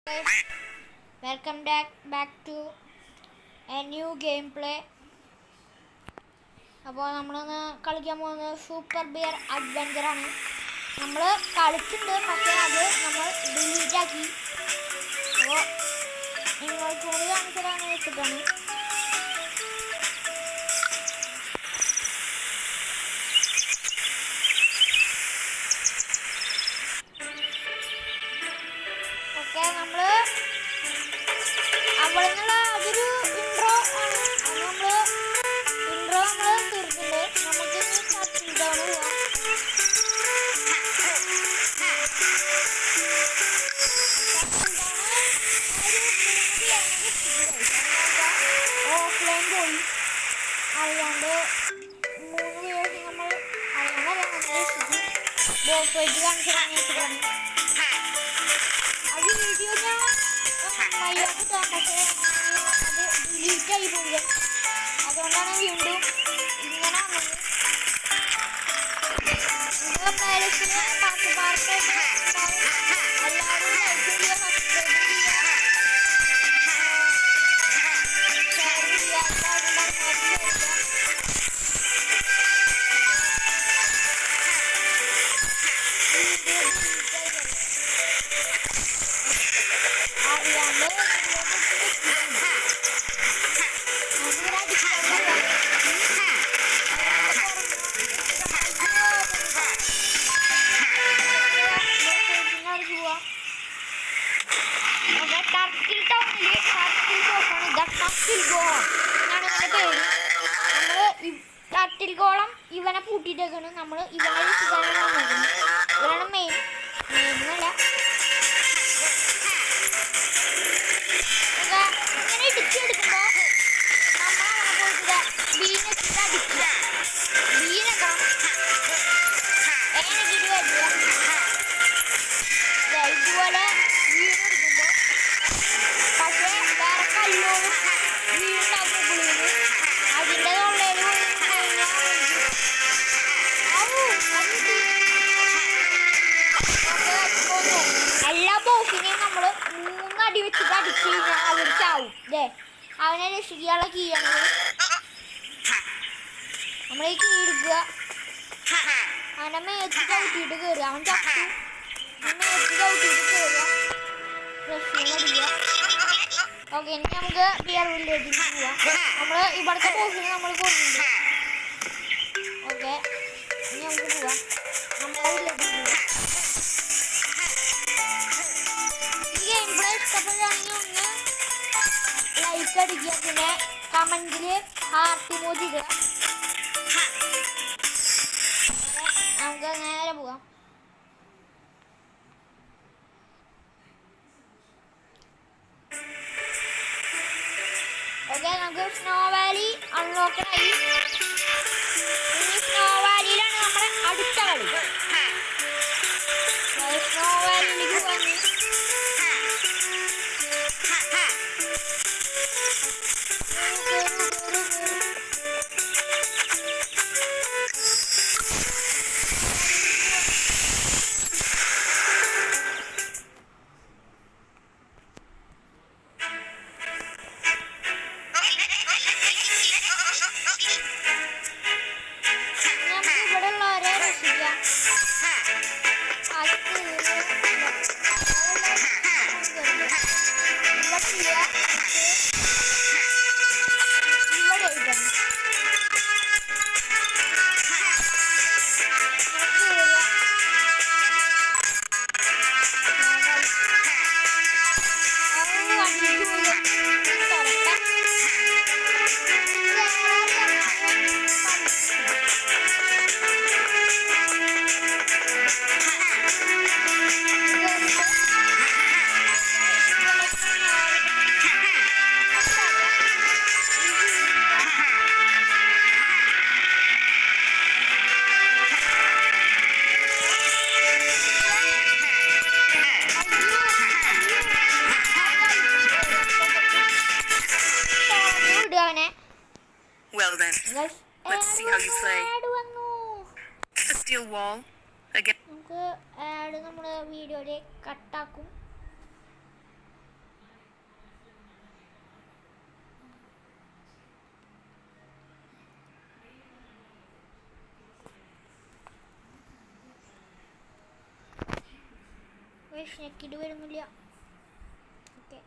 Guys, welcome back to a new gameplay. അപ്പോൾ നമ്മളിന്ന് കളിക്കാൻ പോകുന്നത് സൂപ്പർ ബിയർ അഡ്വഞ്ചർ ആണ്. നമ്മൾ കളിച്ചിട്ടുണ്ട്, പക്ഷേ അത് നമ്മൾ ഡിലീറ്റ് ആക്കി. അപ്പോൾ നിങ്ങൾക്ക് കൂടി കാണിച്ചതാണ് വെച്ചിട്ടാണ്. ഓക്കെ, നമ്മൾ അവിടെ നിന്നുള്ള അതൊരു ഇൻട്രോ ആണ്. അത് നമ്മൾ തീർത്തിട്ടുണ്ട്. നമുക്ക് സ്റ്റാർട്ടിംഗ് ഡൗൺ പോവാം. ഓഫ്ലൈൻ പോയി അറിയാണ്ട് 3 പേര് നമ്മൾ അറിയാണ്ട് ബോസ് വെച്ച് കാണിച്ചിട്ടാണ്. അത് വീഡിയോ ഞാൻ മയ്യാക്കിട്ടാണ്, പക്ഷേ അത് ഡിലീറ്റ് ആയി പോയി. അതുകൊണ്ടാണ് വീണ്ടും ഇങ്ങനെ വന്നത്. ഇത് പേരൻസിന് പാർട്ട് എല്ലാവരും ലൈക്ക് ചെയ്യുക, സബ്സ്ക്രൈബ് ചെയ്യുക, ഷെയർ ചെയ്യുക, ോളം ഇവനെ പൂട്ടിയിട്ടേക്കാണ്. നമ്മൾ ഇവനെ ഇവനാണ് മെയിൻ എന്നല്ല. ഇങ്ങനെ ഇടിച്ചെടുക്കുമ്പോ നമ്മളവനെ പോയിട്ട് ബീനെടുത്തിട്ട് അടിക്കുക. ബീനെക്കണം എങ്ങനെയിട്ട് വരിക. ഇതുപോലെ വീണെടുക്കുമ്പോ പക്ഷേ വേറെ കല്ലോടും വീടുണ്ടാവും മുകളിൽ. അതിൻ്റെ തൊള്ളയിൽ പോയി എല്ലാ ബോസിനെയും നമ്മൾ 3 അടി വെച്ചിട്ട് അടിച്ചു കഴിഞ്ഞാൽ അവർ ചാവും. അവനെ രക്ഷിക്കാനുള്ള കീയാണ്. നമ്മൾ ഈ കീ എടുക്കുക, അവനെ മേത്ത് ചവിട്ടിയിട്ട് കയറുക. അവൻ ചത്തു, മേത്ത് ചവിട്ടിയിട്ട് കയറുക, രക്ഷിക്കാൻ അടിക്കുക. ഓക്കെ, ഇനി നമുക്ക് ബിയർ വില്ലേജിൽ പോവാം. നമ്മൾ ഇവിടുത്തെ ബോസിനെ നമ്മൾ കൊണ്ടുണ്ട്. ഓക്കെ, ഇനി നമുക്ക് പോവാം. നമ്മളെ വില്ലേജിൽ പോവാം. ഈ ഗെയിം പ്ലേ ഇഷ്ടപ്പെടുകയാണെങ്കിൽ ഒന്ന് ലൈക്ക് അടിക്കുക, പിന്നെ കമൻറ്റിൽ ഹാർട്ട് ഇമോജി ഇടുക. നമുക്ക് നേരെ പോവാം. ഓക്കെ, നമുക്ക് സ്നോ വാലി അൺലോക്കായി. ഇനി സ്നോ വാലിയിലാണ് നമ്മുടെ അടുത്ത കളി. സ്നോ വാലിയിലേക്ക് പോകാൻ Let's see how you play. A steel wall. Again. നമുക്ക് ആഡ് നമ്മുടെ വീഡിയോയിൽ കട്ടാക്കും. നെക്കിട്ട് വരുന്നില്ല. ഓക്കെ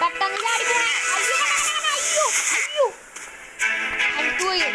പെട്ടെന്ന് ചാടി പോണേ. അയ്യോ അയ്യോ എനിക്ക് പോയി.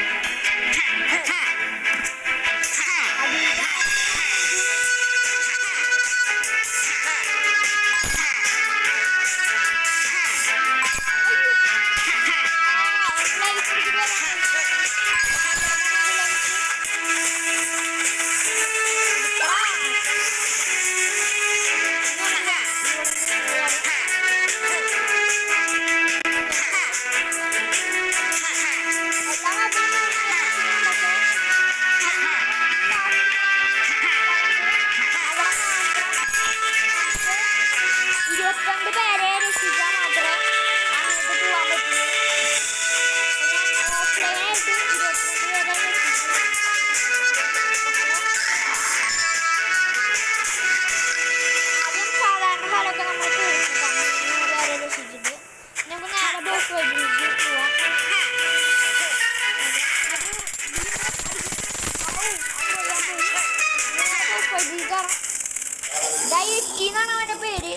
ഡയറ്റിന്നാണ് അവന്റെ പേര്.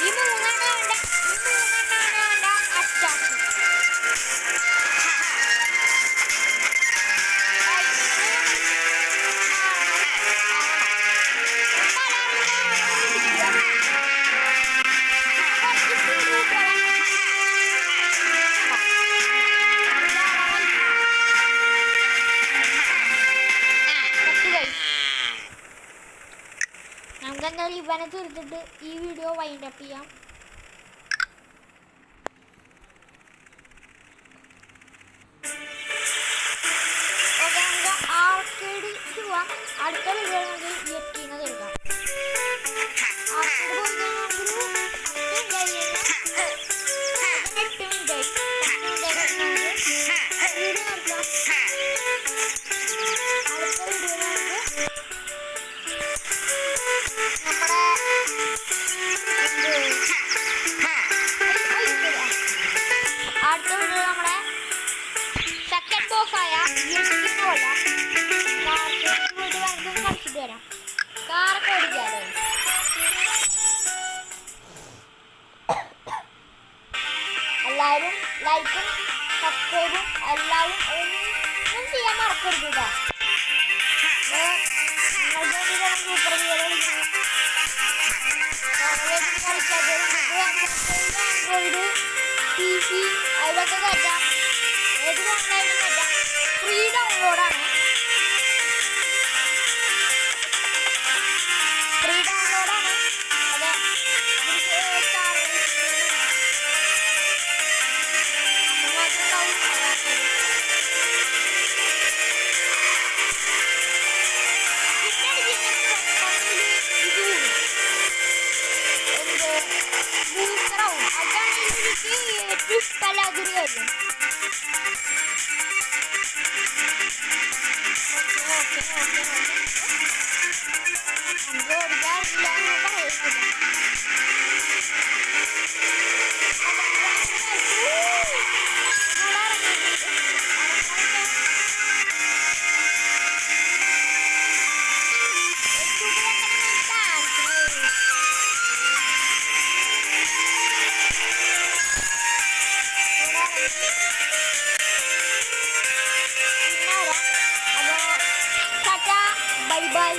ഈ മൂന്നെണ്ണ അറ്റാക്ക്. നമുക്കെന്തായാലും ഇവനെ തീർത്തിട്ട് ഈ വീഡിയോ വൈൻഡ് അപ്പ് ചെയ്യാം. ഓക്കെ, നമുക്ക് ആർക്കേഡ് പോവാം. അടുത്ത വീഡിയോ നമുക്ക് യെറ്റീനെ തീർക്കാം. ആർക്കേഡ് പോയി കാറൊക്കെ ഓടിക്കാലോ. എല്ലാവരും ലൈക്കും സബ്സ്ക്രൈബും എല്ലാവരും ഒന്നും ചെയ്യാൻ മറക്കരുത് കേട്ടോ. സൂപ്പർ ആൻഡ്രോയിഡ് PC അതിലൊക്കെ കയറ്റാം. ഏത് ഫോണിലായാലും കയറ്റാം. ഫ്രീ ഡൗൺലോഡാണ്. ഇഷ്ടമല്ലാത്തൊരു കാര്യം. നമുക്ക് ഓടിക്കാറില്ല. പിന്നെ വരാം. അപ്പോൾ ടാറ്റ ബൈ ബൈ.